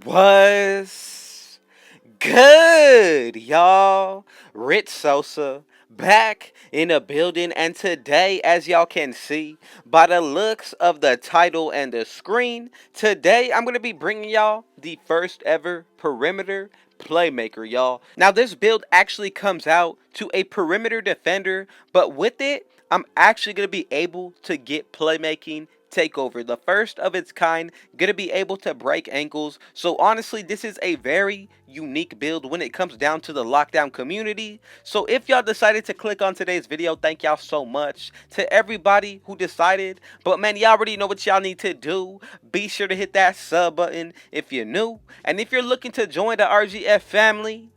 Was good, y'all? Rich Sosa back in the building, and today, as y'all can see by the looks of the title and the screen, today I'm going to be bringing y'all the first ever perimeter playmaker, y'all. Now, this build actually comes out to a perimeter defender, but with it, I'm actually going to be able to get playmaking takeover, the first of its kind, gonna be able to break ankles. So honestly, this is a very unique build when it comes down to the lockdown community. So if y'all decided to click on today's video, thank y'all so much to everybody who decided. But man, y'all already know what y'all need to do. Be sure to hit that sub button if you're new, and if you're looking to join the RGF family,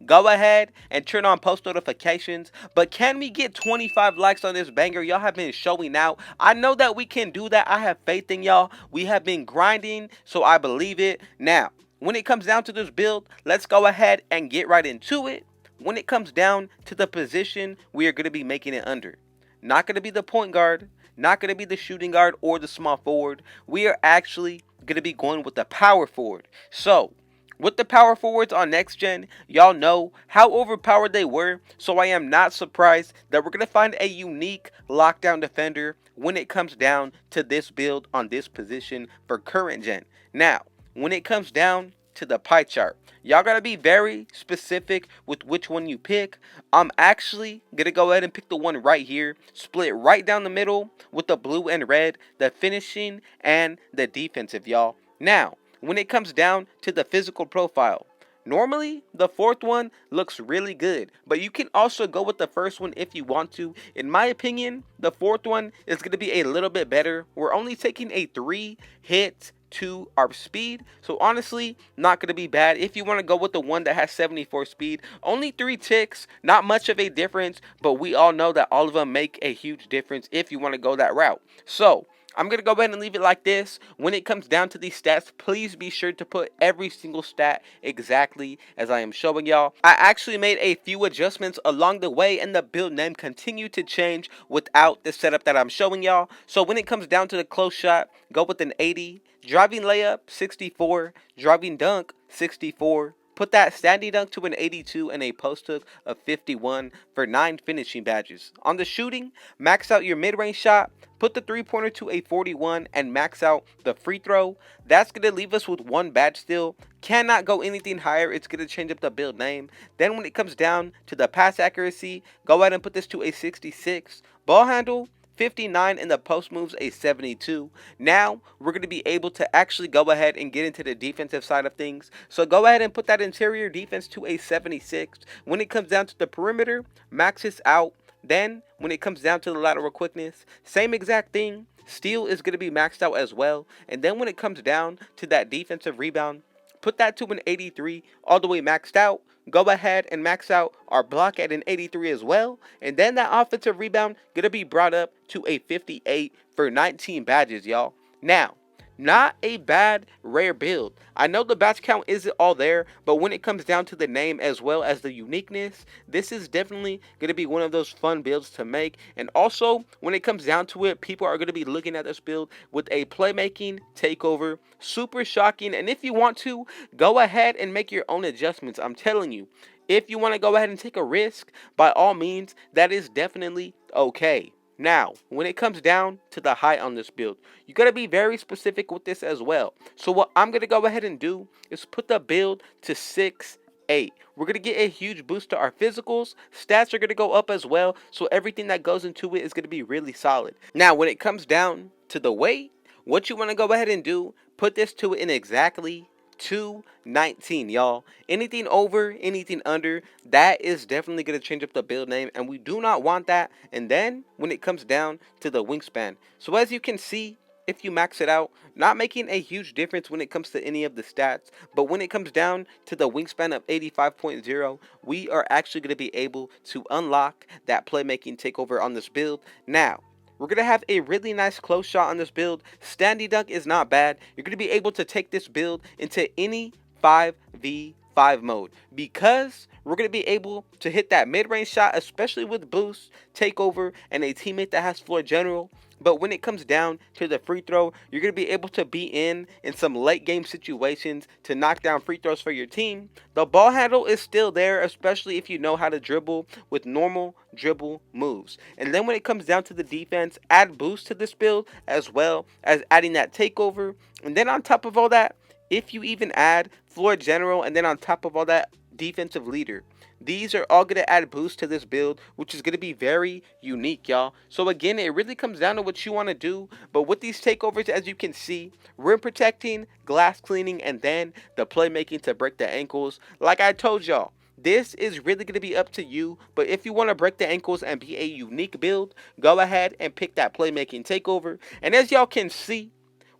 go ahead and turn on post notifications. But can we get 25 likes on this banger? Y'all have been showing out. I know that we can do that. I have faith in y'all. We have been grinding, so I believe it. Now, when it comes down to this build, let's go ahead and get right into it. When it comes down to the position we are going to be making it under, not going to be the point guard, not going to be the shooting guard or the small forward. We are actually going to be going with the power forward. So, with the power forwards on next gen, y'all know how overpowered they were, so I am not surprised that we're going to find a unique lockdown defender when it comes down to this build on this position for current gen. Now, when it comes down to the pie chart, y'all got to be very specific with which one you pick. I'm actually going to go ahead and pick the one right here, split right down the middle with the blue and red, the finishing and the defensive, y'all. Now, when it comes down to the physical profile, normally the fourth one looks really good, but you can also go with the first one if you want to. In my opinion, the fourth one is going to be a little bit better. We're only taking a 3 hit to our speed, so honestly not going to be bad. If you want to go with the one that has 74 speed, only 3 ticks, not much of a difference, but we all know that all of them make a huge difference if you want to go that route. So I'm going to go ahead and leave it like this. When it comes down to these stats, please be sure to put every single stat exactly as I am showing y'all. I actually made a few adjustments along the way, and the build name continued to change without the setup that I'm showing y'all. So when it comes down to the close shot, go with an 80, driving layup 64, driving dunk 64, put that standing dunk to an 82 and a post hook of 51 for 9 finishing badges. On the shooting, max out your mid-range shot, put the three-pointer to a 41, and max out the free throw. That's going to leave us with 1 badge still. Cannot go anything higher. It's going to change up the build name. Then when it comes down to the pass accuracy, go ahead and put this to a 66. Ball handle, 59, and the post moves a 72. Now we're going to be able to actually go ahead and get into the defensive side of things. So go ahead and put that interior defense to a 76. When it comes down to the perimeter, max this out. Then when it comes down to the lateral quickness, same exact thing. Steal is going to be maxed out as well. And then when it comes down to that defensive rebound, put that to an 83, all the way maxed out. Go ahead and max out our block at an 83 as well. And then that offensive rebound going to be brought up to a 58 for 19 badges, y'all. Now, not a bad rare build. I know the batch count isn't all there, but when it comes down to the name as well as the uniqueness, this is definitely going to be one of those fun builds to make. And also, when it comes down to it, people are going to be looking at this build with a playmaking takeover. Super shocking. And if you want to, go ahead and make your own adjustments. I'm telling you, if you want to go ahead and take a risk, by all means, that is definitely okay. Now, when it comes down to the height on this build, you got to be very specific with this as well. So what I'm going to go ahead and do is put the build to 6'8". We're going to get a huge boost to our physicals. Stats are going to go up as well, so everything that goes into it is going to be really solid. Now, when it comes down to the weight, what you want to go ahead and do, put this to it in exactly 219, y'all. Anything over, anything under, that is definitely going to change up the build name, and we do not want that. And then when it comes down to the wingspan, so as you can see, if you max it out, not making a huge difference when it comes to any of the stats, but when it comes down to the wingspan of 85.0, we are actually going to be able to unlock that playmaking takeover on this build. Now, we're going to have a really nice close shot on this build. Standing dunk is not bad. You're going to be able to take this build into any 5v5 5 mode, because we're going to be able to hit that mid-range shot, especially with boost, takeover, and a teammate that has floor general. But when it comes down to the free throw, you're going to be able to be in some late game situations to knock down free throws for your team. The ball handle is still there, especially if you know how to dribble with normal dribble moves. And then when it comes down to the defense, add boost to this build as well as adding that takeover. And then on top of all that, if you even add floor general, and then on top of all that, defensive leader. These are all going to add boost to this build, which is going to be very unique, y'all. So again, it really comes down to what you want to do. But with these takeovers, as you can see, rim protecting, glass cleaning, and then the playmaking to break the ankles. Like I told y'all, this is really going to be up to you. But if you want to break the ankles and be a unique build, go ahead and pick that playmaking takeover. And as y'all can see,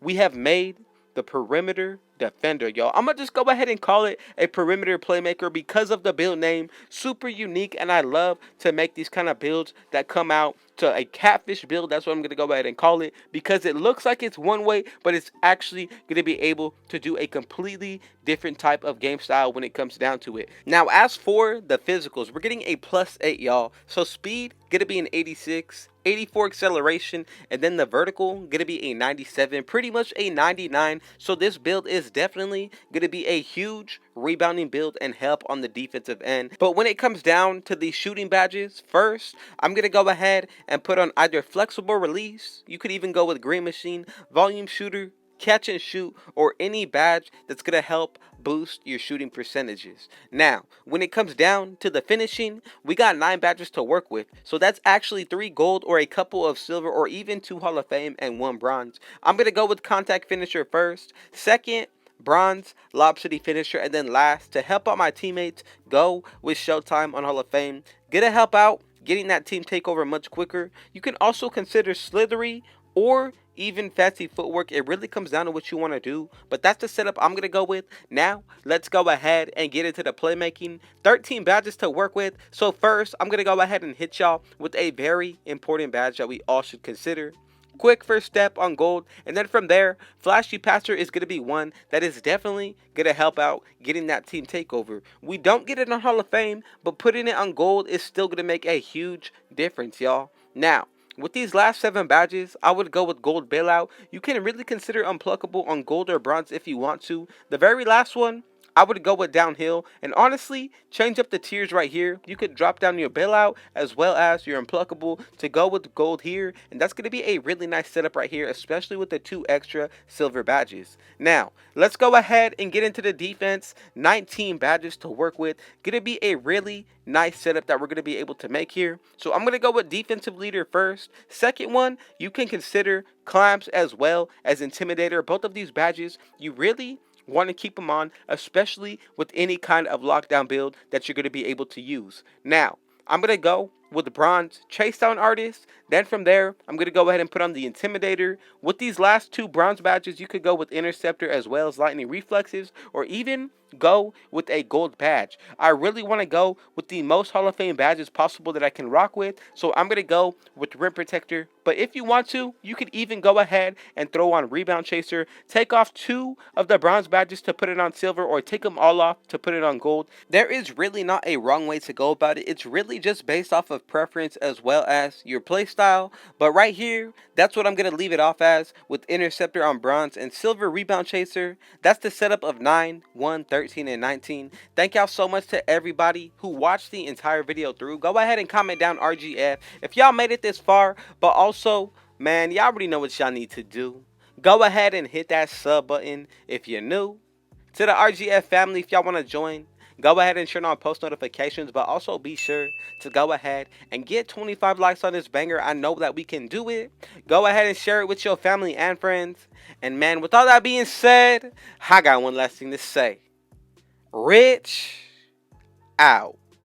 we have made the perimeter defender, y'all. I'm gonna just go ahead and call it a perimeter playmaker because of the build name. Super unique, and I love to make these kind of builds that come out to a catfish build. That's what I'm gonna go ahead and call it, because it looks like it's one way, but it's actually gonna be able to do a completely different type of game style when it comes down to it. Now, as for the physicals, we're getting a +8, y'all. So speed gonna be an 86, 84 acceleration, and then the vertical gonna be a 97, pretty much a 99. So this build is definitely gonna be a huge rebounding build and help on the defensive end. But when it comes down to the shooting badges, first I'm gonna go ahead and put on either flexible release, you could even go with green machine, volume shooter, catch and shoot, or any badge that's going to help boost your shooting percentages. Now, when it comes down to the finishing, we got 9 badges to work with. So that's actually 3 gold or a couple of silver or even 2 Hall of Fame and 1 bronze. I'm going to go with contact finisher first. Second, bronze, Lob City finisher, and then last, to help out my teammates, go with Showtime on Hall of Fame. Gonna help out getting that team takeover much quicker. You can also consider Slithery or even fancy footwork. It really comes down to what you want to do, but that's the setup I'm going to go with. Now, let's go ahead and get into the playmaking. 13 badges to work with. So first, I'm going to go ahead and hit y'all with a very important badge that we all should consider. Quick first step on gold, and then from there, flashy passer is going to be one that is definitely going to help out getting that team takeover. We don't get it on Hall of Fame, but putting it on gold is still going to make a huge difference, y'all. Now, with these last 7 badges, I would go with gold bailout. You can really consider unpluckable on gold or bronze if you want to. The very last one, I would go with downhill, and honestly, change up the tiers right here. You could drop down your bailout as well as your unpluckable to go with gold here, and that's going to be a really nice setup right here, especially with the 2 extra silver badges. Now, let's go ahead and get into the defense. 19 badges to work with. Going to be a really nice setup that we're going to be able to make here. So I'm going to go with defensive leader first. Second one, you can consider clamps as well as intimidator. Both of these badges, you really want to keep them on, especially with any kind of lockdown build that you're going to be able to use. Now, I'm going to go with the bronze chase down artist. Then from there, I'm going to go ahead and put on the intimidator. With these last 2 bronze badges, you could go with interceptor as well as lightning reflexes, or even go with a gold badge. I really want to go with the most Hall of Fame badges possible that I can rock with, so I'm going to go with rim protector. But if you want to, you could even go ahead and throw on rebound chaser, take off 2 of the bronze badges to put it on silver, or take them all off to put it on gold. There is really not a wrong way to go about it. It's really just based off of preference as well as your play style. But right here, that's what I'm going to leave it off as, with interceptor on bronze and silver rebound chaser. That's the setup of 9, 1, 13, and 19. Thank y'all so much to everybody who watched the entire video through. Go ahead and comment down RGF if y'all made it this far. But also, man, y'all already know what y'all need to do. Go ahead and hit that sub button if you're new to the RGF family. If y'all want to join, go ahead and turn on post notifications, but also be sure to go ahead and get 25 likes on this banger. I know that we can do it. Go ahead and share it with your family and friends. And man, with all that being said, I got one last thing to say. Rich out.